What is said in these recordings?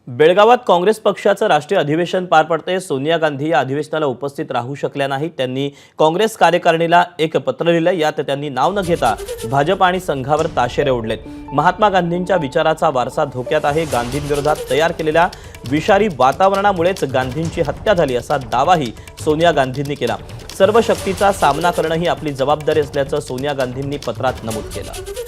बेळगावात काँग्रेस पक्षाचं राष्ट्रीय अधिवेशन पार पडते। सोनिया गांधी या अधिवेशनाला उपस्थित राहू शकल्या नाहीत। त्यांनी काँग्रेस कार्यकारिणीला एक पत्र लिहिलं। यात त्यांनी नाव न घेता भाजप आणि संघावर ताशेरे ओढलेत। महात्मा गांधींच्या विचाराचा वारसा धोक्यात आहे। गांधींविरोधात तयार केलेल्या विषारी वातावरणामुळेच गांधींची हत्या झाली असा दावाही सोनिया गांधींनी केला। सर्व शक्तीचा सामना करणं ही आपली जबाबदारी असल्याचं सोनिया गांधींनी पत्रात नमूद केलं।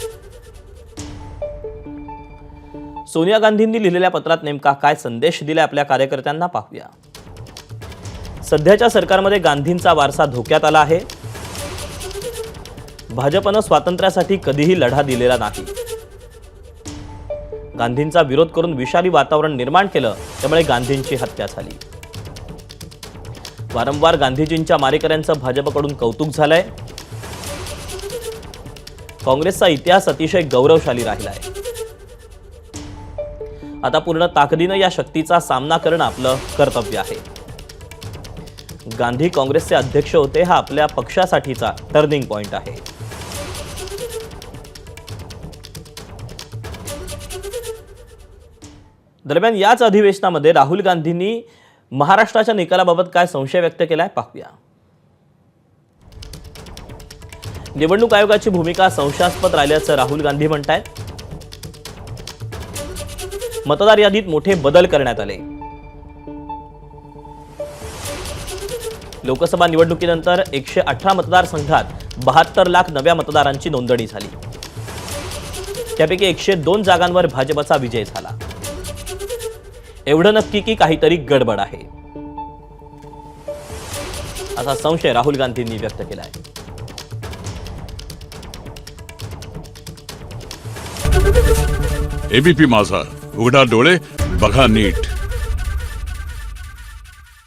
सोनिया गांधींनी लिहिलेल्या पत्रात नेमका काय संदेश दिलाय आपल्या कार्यकर्त्यांना पाहूया। सध्याच्या सरकारमध्ये गांधींचा वारसा धोक्यात आला आहे। भाजपनं स्वातंत्र्यासाठी कधीही लढा दिलेला नाही। गांधींचा विरोध करून विषारी वातावरण निर्माण केलं, त्यामुळे गांधींची हत्या झाली। वारंवार गांधीजींच्या मारेकऱ्यांचं भाजपकडून कौतुक झालंय। काँग्रेसचा इतिहास अतिशय गौरवशाली राहिला आहे। आता पूर्ण ताकदीने या शक्तीचा सामना करणं आपलं कर्तव्य आहे। गांधी काँग्रेसचे अध्यक्ष होते, हा आपल्या पक्षासाठीचा टर्निंग पॉइंट आहे। दरम्यान याच अधिवेशनामध्ये राहुल गांधींनी महाराष्ट्राच्या निकालाबाबत काय संशय व्यक्त केलाय पाहूया। निवडणूक आयोगाची भूमिका संशयास्पद राहिल्याचं राहुल गांधी म्हणतायत। मतदार यादीत मोठे बदल करण्यात आले। लोकसभा निवडणुकीनंतर 118 मतदारसंघात 72 लाख नव्या मतदारांची नोंदणी झाली। त्यापैकी 102 जागांवर भाजपचा विजय झाला। एवढं नक्की की काहीतरी गडबड आहे, असा संशय राहुल गांधींनी व्यक्त केलाय। एबीपी माझा, उघडा डोळे बघा नीट।